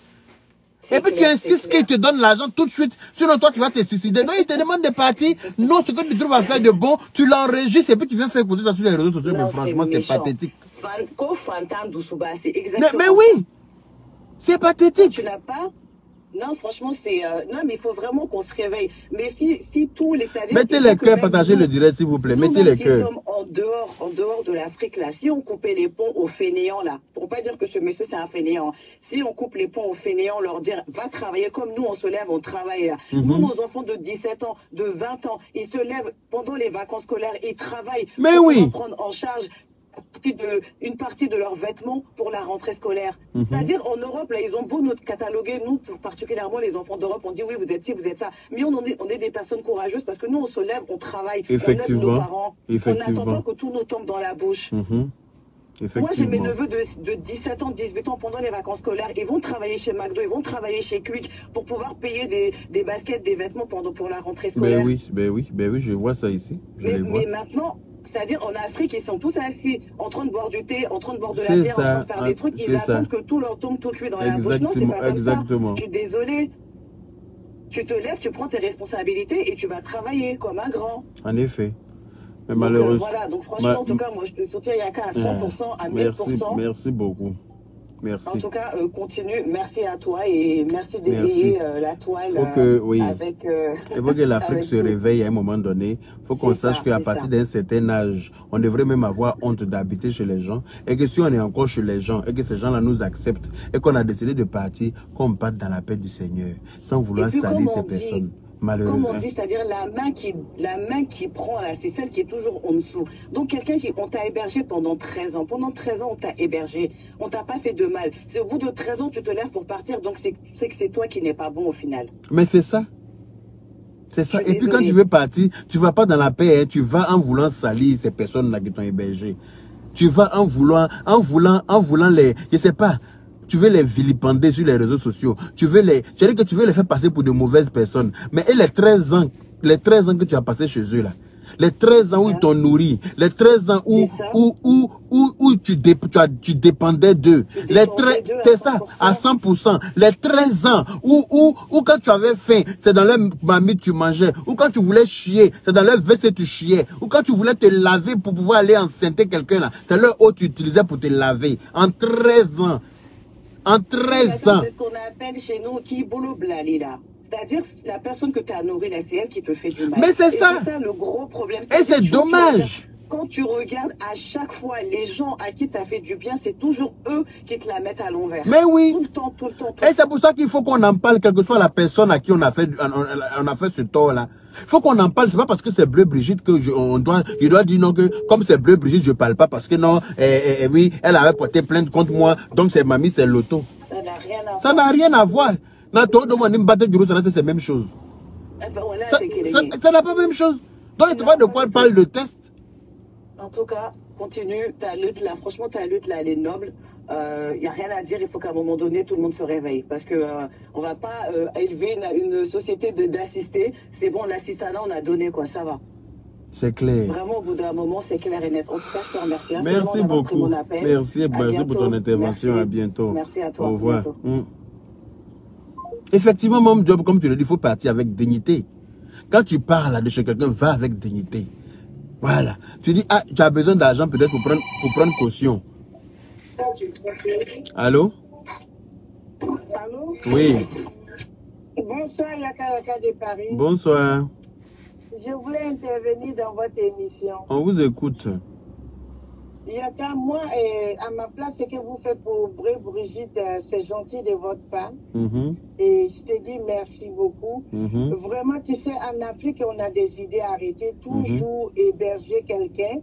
Et puis tu insistes qu'il te donne l'argent tout de suite, sinon toi tu vas te suicider. Non, il te demande de partir. Non, ce que tu trouves à faire de bon, tu l'enregistres et puis tu viens faire écouter ça sur les réseaux sociaux. Mais franchement, c'est pathétique. C'est exactement mais oui, c'est pathétique. Tu n'as pas... Non, franchement, c'est... non, mais il faut vraiment qu'on se réveille. Mais si tous les... Mettez les cœurs, partagez le direct, s'il vous plaît. Mettez les cœurs. Nous, en dehors de l'Afrique, là, si on coupait les ponts aux fainéants, là, pour pas dire que ce monsieur, c'est un fainéant, si on coupe les ponts aux fainéants, leur dire, va travailler comme nous, on se lève, on travaille, là. Nous, nos enfants de 17 ans, de 20 ans, ils se lèvent pendant les vacances scolaires, ils travaillent pour prendre en charge une partie de leurs vêtements pour la rentrée scolaire. C'est-à-dire, en Europe, là, ils ont beau nous cataloguer, nous, particulièrement les enfants d'Europe, on dit oui, vous êtes ci, vous êtes ça. Mais on est des personnes courageuses parce que nous, on se lève, on travaille, on aide nos parents. On n'attend pas que tout nous tombe dans la bouche. Moi, j'ai mes neveux de 17 ans, 18 ans pendant les vacances scolaires. Ils vont travailler chez McDo, ils vont travailler chez Quick pour pouvoir payer des baskets, des vêtements pour la rentrée scolaire. Ben oui, je vois ça ici. Mais maintenant... C'est-à-dire, en Afrique, ils sont tous assis, en train de boire du thé, en train de boire de la bière, en train de faire des trucs. Ils attendent que tout leur tombe tout cuit dans la bouche. Non, c'est pas comme ça. Je suis désolée. Tu te lèves, tu prends tes responsabilités et tu vas travailler comme un grand. En effet. Mais malheureusement. Voilà, donc franchement, en tout cas, moi, je te soutiens Yaka à 100%, à 1000%. Merci beaucoup. Merci. En tout cas, continue. Merci à toi et merci d'éveiller la toile avec... Il faut que l'Afrique se réveille à un moment donné. Il faut qu'on sache qu'à partir d'un certain âge, on devrait même avoir honte d'habiter chez les gens. Et que si on est encore chez les gens et que ces gens-là nous acceptent et qu'on a décidé de partir, qu'on parte dans la paix du Seigneur, sans vouloir salir ces personnes. Comme on dit, c'est-à-dire la main qui prend, là, c'est celle qui est toujours en dessous. Donc quelqu'un on t'a hébergé pendant 13 ans. Pendant 13 ans, on t'a hébergé. On t'a pas fait de mal. C'est au bout de 13 ans, tu te lèves pour partir. Donc c'est que c'est toi qui n'es pas bon au final. Mais c'est ça. C'est ça. Et puis quand tu veux partir, tu vas pas dans la paix. Hein. Tu vas en voulant salir ces personnes-là qui t'ont hébergé. Tu vas en voulant les... Je sais pas. Tu veux les vilipender sur les réseaux sociaux. Tu veux les faire passer pour de mauvaises personnes. Mais et les 13 ans que tu as passé chez eux là, les 13 ans où ils t'ont nourri, les 13 ans où tu dépendais d'eux, c'est ça, à 100%. Les 13 ans où quand tu avais faim, c'est dans leur mamie tu mangeais, ou quand tu voulais chier, c'est dans leur WC tu chiais, ou quand tu voulais te laver pour pouvoir aller enceinter quelqu'un là, c'est leur eau que tu utilisais pour te laver. En 13 ans. En 13 ans. C'est ce qu'on appelle chez nous qui boulot blali là. C'est-à-dire la personne que tu as nourrie là, c'est elle qui te fait du mal. Mais c'est ça. C'est ça le gros problème. Et c'est dommage. Quand tu regardes à chaque fois les gens à qui tu as fait du bien, c'est toujours eux qui te la mettent à l'envers. Mais oui. Tout le temps, tout le temps. Et c'est pour ça qu'il faut qu'on en parle, quelle que soit la personne à qui on a fait ce tort là. Il faut qu'on en parle, c'est pas parce que c'est Bleu Brigitte que je dois dire non, que comme c'est Bleu Brigitte, je parle pas parce que non, oui, elle avait porté plainte contre moi, donc c'est mamie, c'est l'auto. Ça n'a rien à voir. C'est la même chose. Ça n'a pas la même chose. Donc, tu vois de quoi elle parle de test. En tout cas, continue, ta lutte là, franchement, ta lutte là, elle est noble. Il n'y a rien à dire, il faut qu'à un moment donné, tout le monde se réveille. Parce que on va pas élever une société d'assister. C'est bon, l'assistanat, on a donné, quoi, ça va. C'est clair. Vraiment, au bout d'un moment, c'est clair et net. En tout cas, je te remercie. Merci beaucoup. Merci pour ton intervention. À bientôt. Merci à toi. Au revoir. Effectivement, mon job, comme tu le dis, il faut partir avec dignité. Quand tu parles de chez quelqu'un, va avec dignité. Voilà. Tu dis, ah, tu as besoin d'argent peut-être pour prendre caution. Allô? Allô? Oui. Bonsoir, Yaka de Paris. Bonsoir. Je voulais intervenir dans votre émission. On vous écoute. Yaka, moi, à ma place, ce que vous faites pour Brigitte, c'est gentil de votre part. Et je te dis merci beaucoup. Vraiment, tu sais, en Afrique, on a des idées arrêtées, toujours héberger quelqu'un.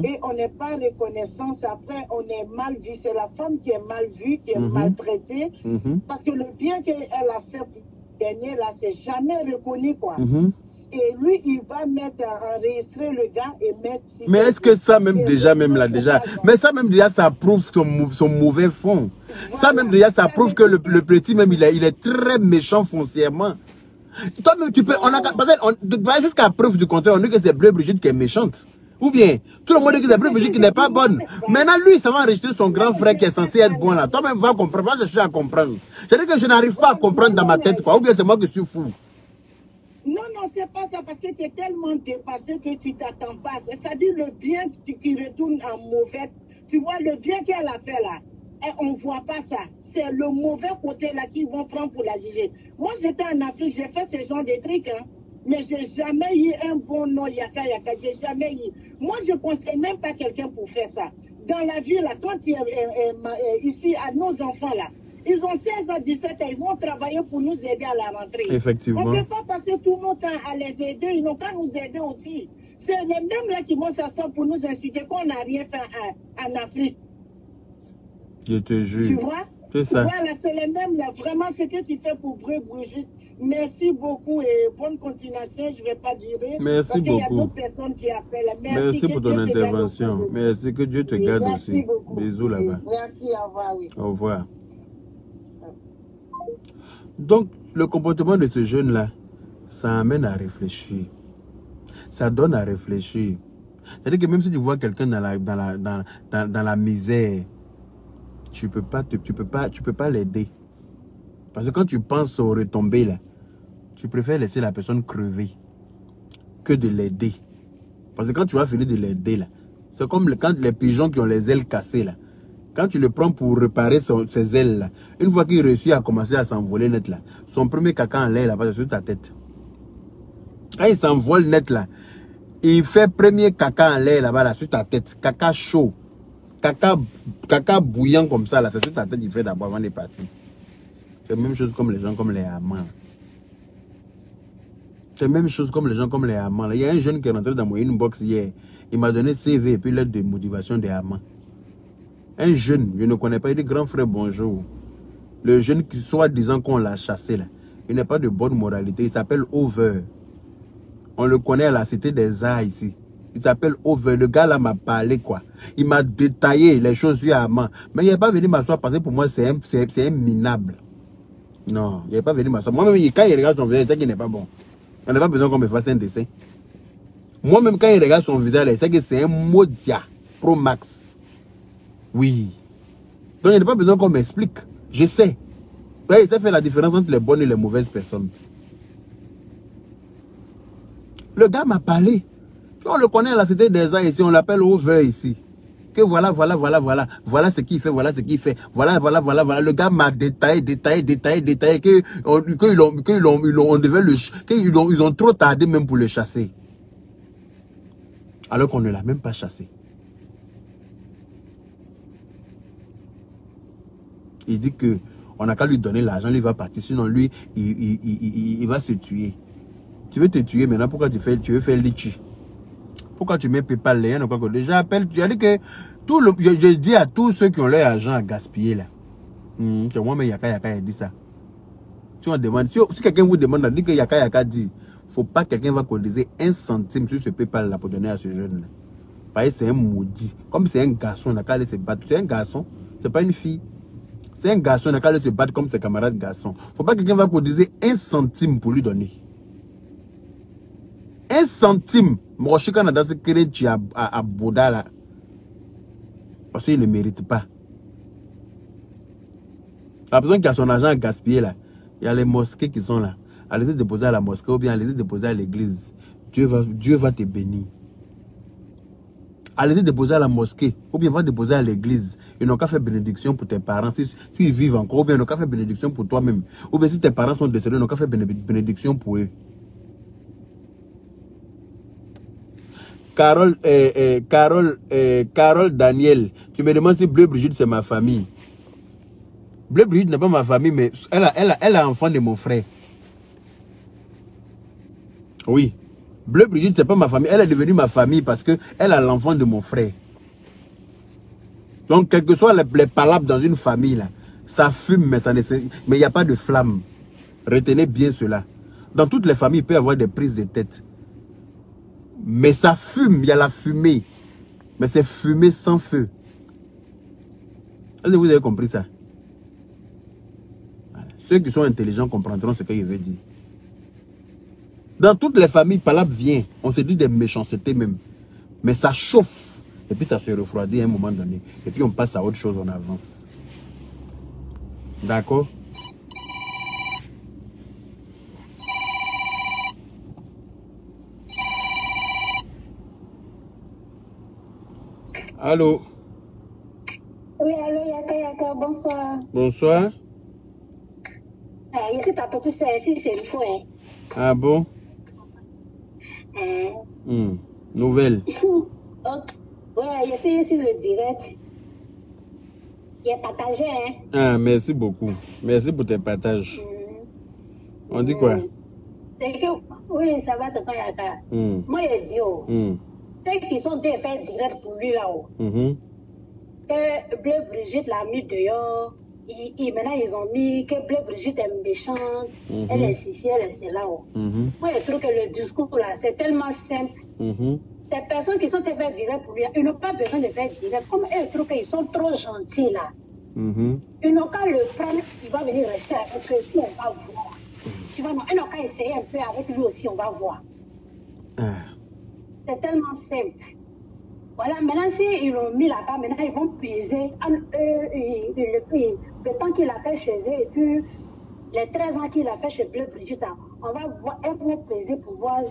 Et on n'est pas reconnaissance. Après, on est mal vu. C'est la femme qui est mal vue, qui est maltraitée. Parce que le bien qu'elle a fait pour gagner, là, c'est jamais reconnu, quoi. Et lui, il va enregistrer le gars et mettre... Mais est-ce que ça même déjà, mais ça même déjà, ça prouve son mauvais fond. Voilà. Ça même déjà, ça prouve que le petit même, il est très méchant foncièrement. Toi-même, tu peux... jusqu'à preuve du contraire, on dit que c'est Bleu Brigitte qui est méchante. Ou bien, tout le monde dit que c'est Bleu Brigitte qui n'est pas bonne. Maintenant, lui, ça va enregistrer son grand frère qui est censé être bon là. Toi-même, va comprendre, va chercher à comprendre. C'est-à-dire que je n'arrive pas à comprendre dans ma tête, quoi. Ou bien c'est moi qui suis fou. Non, c'est pas ça, parce que tu es tellement dépassé que tu t'attends pas. C'est-à-dire le bien qui retourne en mauvais, Tu vois, le bien qu'elle a fait là, et on ne voit pas ça. C'est le mauvais côté là qu'ils vont prendre pour la juger. Moi, j'étais en Afrique, j'ai fait ce genre de trucs, hein. Mais j'ai jamais eu un bon nom yaka yaka, j'ai jamais eu. Moi, je ne conseille même pas quelqu'un pour faire ça. Dans la vie, là, quand tu es ici, à nos enfants, là, ils ont 16 ans, 17 ans, ils vont travailler pour nous aider à la rentrée. Effectivement. On ne peut pas passer tout notre temps à les aider, ils n'ont qu'à nous aider aussi. C'est les mêmes là qui vont s'asseoir pour nous insulter qu'on n'a rien fait en Afrique. Je te jure. Tu vois? C'est ça. Voilà, c'est les mêmes là. Vraiment, ce que tu fais pour Brigitte. Merci beaucoup et bonne continuation. Je ne vais pas durer. Merci beaucoup. Il y a d'autres personnes qui appellent. Merci pour ton intervention. Merci, que Dieu te garde aussi. Beaucoup. Bisous là-bas. Merci, au revoir. Oui. Au revoir. Donc, le comportement de ce jeune-là, ça amène à réfléchir. Ça donne à réfléchir. C'est-à-dire que même si tu vois quelqu'un dans la misère, tu peux pas l'aider. Parce que quand tu penses aux retombées, là, tu préfères laisser la personne crever que de l'aider. Parce que quand tu vas finir de l'aider, là, c'est comme quand les pigeons qui ont les ailes cassées, là. Quand tu le prends pour réparer ses ailes, là, une fois qu'il réussit à commencer à s'envoler net, là, son premier caca en l'air, là, c'est sur ta tête. Quand il s'envole net, là, il fait premier caca en l'air, là-bas, là, sur ta tête. Caca chaud. Caca bouillant comme ça, là, c'est sur ta tête qu'il fait d'abord avant de partir. C'est la même chose comme les gens comme les amants. C'est la même chose comme les gens comme les amants. Il y a un jeune qui est rentré dans mon inbox hier. Il m'a donné CV et puis lettre de motivation des amants. Un jeune, je ne connais pas, il dit grand frère bonjour. Le jeune qui soit disant qu'on l'a chassé là, il n'a pas de bonne moralité. Il s'appelle Over. On le connaît à la Cité des Arts ici. Il s'appelle Over. Le gars là m'a parlé quoi. Il m'a détaillé les choses sur Amant. Mais il n'est pas venu m'asseoir parce que pour moi c'est un minable. Non, il n'est pas venu m'asseoir. Moi-même, quand il regarde son visage, il sait qu'il n'est pas bon. On n'a pas besoin qu'on me fasse un dessin. Moi-même, quand il regarde son visage, il sait que c'est un Modia Pro Max. Oui. Donc, il n'y a pas besoin qu'on m'explique. Je sais. Ouais, ça fait la différence entre les bonnes et les mauvaises personnes. Le gars m'a parlé. On le connaît à la Cité des Arts ici, on l'appelle Over ici. Que voilà ce qu'il fait, voilà ce qu'il fait, voilà. Le gars m'a détaillé, qu'ils ont trop tardé même pour le chasser. Alors qu'on ne l'a même pas chassé. Il dit que on n'a qu'à lui donner l'argent, lui va partir, sinon lui, il va se tuer. Tu veux te tuer maintenant, pourquoi tu veux faire litchi? Pourquoi tu mets PayPal là? Déjà, appelle, tu as dit que je dis à tous ceux qui ont leur argent à gaspiller là. C'est moi-même Yaka dit ça. Si on demande, si quelqu'un vous demande, dit que Yaka dit, faut pas que quelqu'un va cotiser 1 centime sur ce PayPal là pour donner à ce jeune là. Parce que c'est un maudit. Comme c'est un garçon, on n'a qu'à aller se battre. C'est un garçon, c'est pas une fille. C'est un garçon, on n'a qu'à aller se battre comme ses camarades garçons. Faut pas que quelqu'un va cotiser 1 centime pour lui donner. 1 centime. Moi, je suis quand dans ce crédit à Bouddha là. Parce qu'il ne le mérite pas. La personne qui a son argent à gaspiller là, il y a les mosquées qui sont là. Allez-y déposer à la mosquée ou bien allez-y déposer à l'église. Dieu va te bénir. Allez-y déposer à la mosquée ou bien va déposer à l'église. Ils n'ont qu'à faire bénédiction pour tes parents. S'ils vivent encore, ou bien ils n'ont qu'à faire bénédiction pour toi-même. Ou bien si tes parents sont décédés, ils n'ont qu'à faire bénédiction pour eux. Carole Daniel, tu me demandes si Bleu Brigitte c'est ma famille. Bleu Brigitte n'est pas ma famille, mais elle a enfant de mon frère. Oui. Bleu Brigitte c'est pas ma famille, elle est devenue ma famille parce que elle a l'enfant de mon frère. Donc quelles que soient les palabres dans une famille là, ça fume mais il n'y a pas de flamme. Retenez bien cela. Dans toutes les familles il peut y avoir des prises de tête. Mais ça fume, il y a la fumée. Mais c'est fumée sans feu. Est-ce que vous avez compris ça? Ceux qui sont intelligents comprendront ce que je veux dire. Dans toutes les familles, palabre vient. On se dit des méchancetés même. Mais ça chauffe. Et puis ça se refroidit à un moment donné. Et puis on passe à autre chose, on avance. D'accord? Allô? bonsoir. Bonsoir. Ici, ta petite sœur, ici, c'est une fois. Ah bon? Nouvelle. Ouais, ici, le direct. Il est partagé, hein. Ah, merci beaucoup. Merci pour tes partages. On dit quoi? C'est que, oui, ça va, Tonton Yaka. Moi, il dit, c'est qu'ils sont des faits directs pour lui là-haut. Que Bleu Brigitte l'a mis dehors. Maintenant, ils ont mis que Bleu Brigitte est méchante. Elle est ici, elle est là-haut. Moi, je trouve que le discours là, c'est tellement simple. Ces personnes qui sont des faits directs pour lui, ils n'ont pas besoin de faire direct. Comme elles trouvent qu'ils sont trop gentils là. Ils n'ont qu'à le prendre, il va venir rester avec eux, puis on va voir. Tu vois, non, ils n'ont qu'à essayer un peu avec lui aussi, on va voir. C'est tellement simple. Voilà, maintenant, s'ils l'ont mis là-bas, maintenant, ils vont peser le temps qu'il a fait chez eux et puis les 13 ans qu'il a fait chez Bleu Brigitte, on va voir, elles vont peser pour voir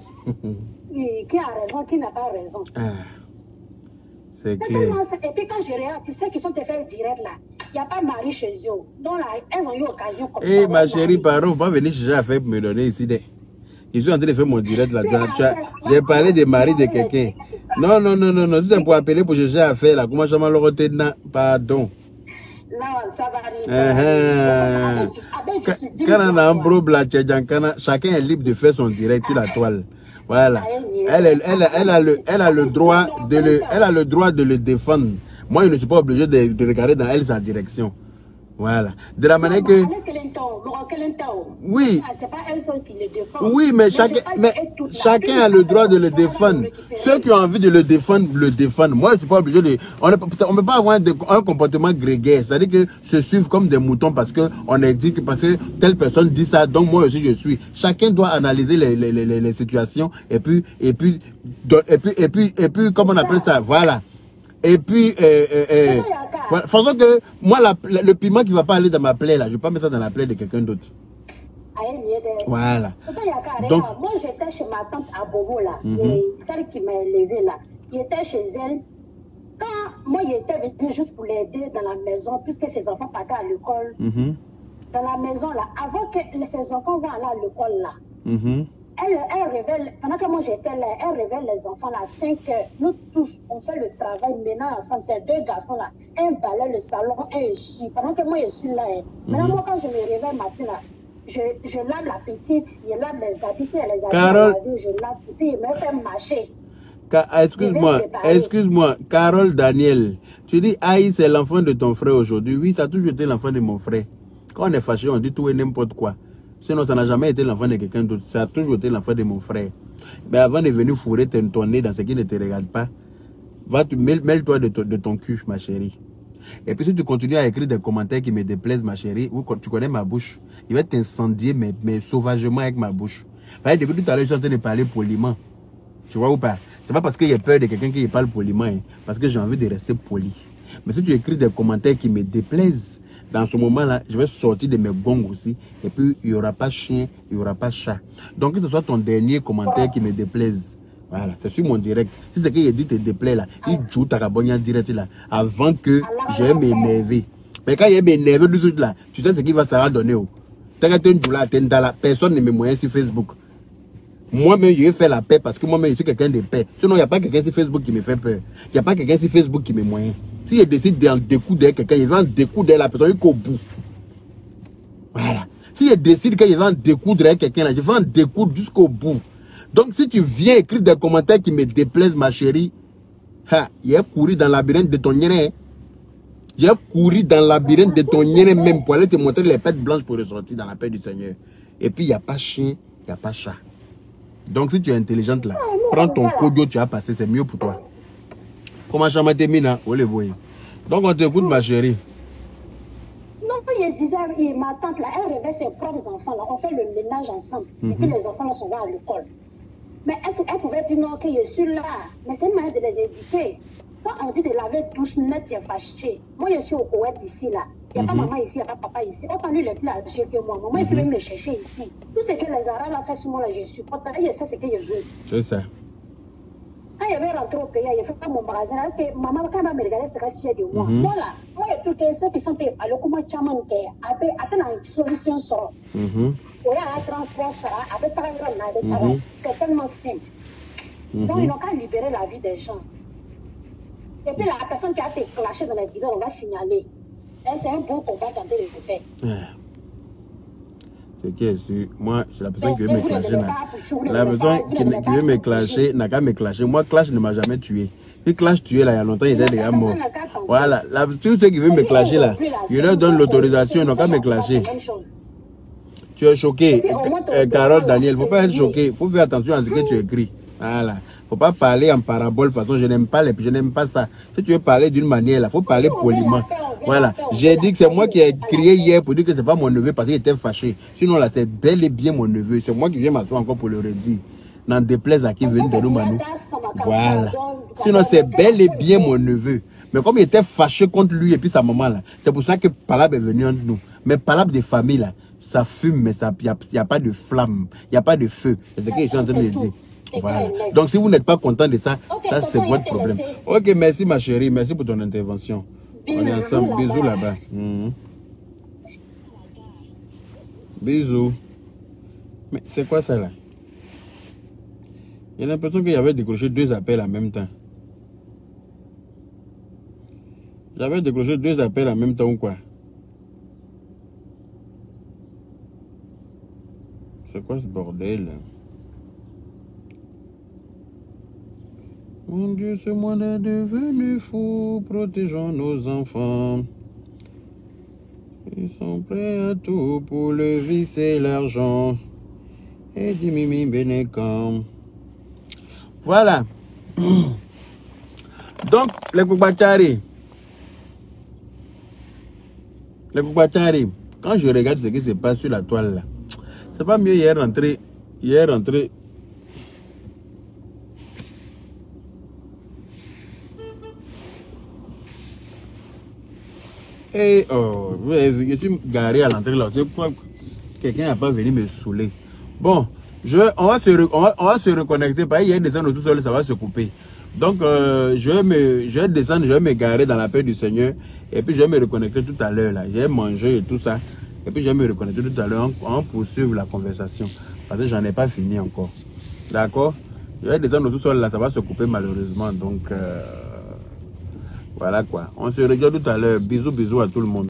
qui a raison, qui n'a pas raison. C'est clair. Et puis quand je regarde, c'est ceux qui sont faits direct là. Il n'y a pas de mari chez eux. Donc là, elles ont eu l'occasion comme ça. Eh, ma chérie, pardon, va venir chercher à faire pour me donner ici. Ils sont en train de faire mon direct là. J'ai parlé des maris de quelqu'un. Non. C'est pour appeler pour chercher à faire là. Comment je m'en le retiens? Pardon. Non, ça va arriver. Quand on a un problème, chacun est libre de faire son direct sur la toile. Voilà. Elle a le droit de le défendre. Moi, je ne suis pas obligé de regarder dans elle sa direction. Voilà. De la manière que... Oui. Oui, mais chacun a le droit de le défendre. Ceux qui ont envie de le défendent. Moi, je ne suis pas obligé de... On ne peut pas avoir un comportement grégaire. C'est-à-dire que se suivre comme des moutons parce qu'on est que parce que telle personne dit ça, donc moi aussi je suis. Chacun doit analyser les situations et puis, comment on appelle ça? Voilà. Et puis, façon que moi, le piment qui ne va pas aller dans ma plaie, là, je ne vais pas mettre ça dans la plaie de quelqu'un d'autre. Voilà. Donc, moi, j'étais chez ma tante à Bobo, là, celle qui m'a élevée, là. J'étais chez elle. Quand moi, j'étais venue juste pour l'aider dans la maison, puisque ses enfants partaient à l'école, dans la maison, là, avant que ses enfants vont aller à l'école, là, elle révèle, pendant que moi j'étais là, elle révèle les enfants là, 5 heures. Nous tous, on fait le travail maintenant ensemble. Ces 2 garçons là, un balaye le salon, un chie. Pendant que moi je suis là, maintenant moi quand je me réveille matin là, je lave la petite, je lave les habits, si elle les habits, Carole, je lave, puis je me fais marcher. Excuse-moi, Carole Daniel, tu dis Aïe, c'est l'enfant de ton frère aujourd'hui. Oui, ça a toujours été l'enfant de mon frère. Quand on est fâché, on dit tout et n'importe quoi. Sinon, ça n'a jamais été l'enfant de quelqu'un d'autre. Ça a toujours été l'enfant de mon frère. Mais avant de venir fourrer ton nez dans ce qui ne te regarde pas, mêle-toi de ton cul, ma chérie. Et puis si tu continues à écrire des commentaires qui me déplaisent, ma chérie, ou quand tu connais ma bouche, il va t'incendier, mais sauvagement avec ma bouche. Depuis tout à l'heure, je suis en train de parler poliment. Tu vois ou pas? C'est pas parce que j'ai peur de quelqu'un qui parle poliment, hein, parce que j'ai envie de rester poli. Mais si tu écris des commentaires qui me déplaisent, dans ce moment-là, je vais sortir de mes gongs aussi. Et puis, il n'y aura pas chien, il n'y aura pas chat. Donc, que ce soit ton dernier commentaire qui me déplaise. Voilà, c'est sur mon direct. Si c'est qu'il dit te déplaît là, il joue ta cabane en direct là, avant que je m'énerve. Mais quand il m'énerve du tout là, tu sais ce qu'il va se donner. Personne ne me moyen sur Facebook. Moi-même, je vais faire la paix parce que moi-même, je suis quelqu'un de paix. Sinon, il n'y a pas quelqu'un sur Facebook qui me fait peur. Il n'y a pas quelqu'un sur Facebook qui me moyen. Si je décide d'en découdre quelqu'un, il va en découdre la personne jusqu'au bout. Voilà. Si je décide que je vais en découdre quelqu'un, je vais en découdre jusqu'au bout. Donc, si tu viens écrire des commentaires qui me déplaisent, ma chérie, il a couru dans le labyrinthe de ton nez. Il a couru dans le labyrinthe de ton nez même pour aller te montrer les pattes blanches pour ressortir dans la paix du Seigneur. Et puis, il n'y a pas chien, il n'y a pas chat. Donc, si tu es intelligente là, prends ton codio, tu as passé, c'est mieux pour toi. Comment ça m'a été là? Donc, on t'écoute, ma chérie. Non, il disait, ma tante là, elle réveille ses propres enfants là, on fait le ménage ensemble. Et puis les enfants là sont à l'école. Mais elle pouvait dire non, que je suis là. Mais c'est une manière de les éduquer. Quand on dit de laver douche nette, tu es fâché. Moi, je suis au Koweït ici là. Il n'y a pas maman ici, il n'y a pas papa ici. Autant lui, il est plus âgé que moi. Maman, il même me chercher ici. Tout ce que les Arabes ont fait sur moi là, je supporte. Et je sais ce que je veux. C'est ça. Quand il avait rentré au pays, il fait mon magasin. Parce que maman, quand elle me regardait, c'est qu'elle fière de moi. Voilà. Moi, il y a tous ceux qui sont à l'occupation chaman, attendant une solution sur. Il y a un transport, c'est tellement simple. Donc, ils n'ont qu'à libérer la vie des gens. Et puis, la personne qui a été clashée dans les 10 ans, on va signaler. C'est un bon combat qui a été fait. C'est qui est sûr. Moi, c'est la personne qui veut me clasher. La personne qui veut me clasher n'a qu'à me clasher. Moi, clash ne m'a jamais tué. Si clash tué là, il y a longtemps, il était déjà mort. Voilà. Tous ceux qui veulent me clasher là, je leur donne l'autorisation, ils n'ont qu'à me clasher. Tu es choqué. Carole, Daniel, il ne faut pas être choqué. Il faut faire attention à ce que tu écris. Voilà. Faut pas parler en parabole. De toute façon, je n'aime pas ça. Si tu veux parler d'une manière, il faut parler poliment. Voilà. J'ai dit que c'est moi qui ai crié hier pour dire que c'est pas mon neveu parce qu'il était fâché. Sinon, là, c'est bel et bien mon neveu. C'est moi qui viens m'asseoir encore pour le redire. N'en déplaise à qui vient de nous, Manu. Voilà. Sinon, c'est bel et bien mon neveu. Mais comme il était fâché contre lui et puis sa maman, là, c'est pour ça que Palab est venu entre nous. Mais Palab des familles, là, ça fume, mais il n'y a pas de flamme. Il n'y a pas de feu. C'est ce que je suis en train de dire. Voilà. Donc, si vous n'êtes pas content de ça, ça c'est votre problème. Ok, merci ma chérie. Merci pour ton intervention. On est ensemble. Bisous là-bas. Bisous. Mais c'est quoi ça là? J'ai l'impression qu'il y avait décroché 2 appels en même temps. J'avais décroché 2 appels en même temps ou quoi? C'est quoi ce bordel là? Mon Dieu, ce monde est devenu fou, protégeons nos enfants. Ils sont prêts à tout pour le vice et l'argent. Et Dimimi Bénécam. Voilà. Donc, les Koubachari. Quand je regarde ce qui se passe sur la toile là, c'est pas mieux hier rentré. Et oh, je suis garé à l'entrée là. C'est pourquoi quelqu'un n'a pas venu me saouler. Bon, on va se reconnecter. Parce qu'il y a des gens tout seul, ça va se couper. Donc, je vais descendre, je vais me garer dans la paix du Seigneur. Et puis, je vais me reconnecter tout à l'heure là. Je vais manger et tout ça. Et puis, je vais me reconnecter tout à l'heure. On poursuivre la conversation. Parce que j'en ai pas fini encore. D'accord? Je vais descendre tout seul là, ça va se couper malheureusement. Donc, voilà quoi. On se regarde tout à l'heure. Bisous, bisous à tout le monde.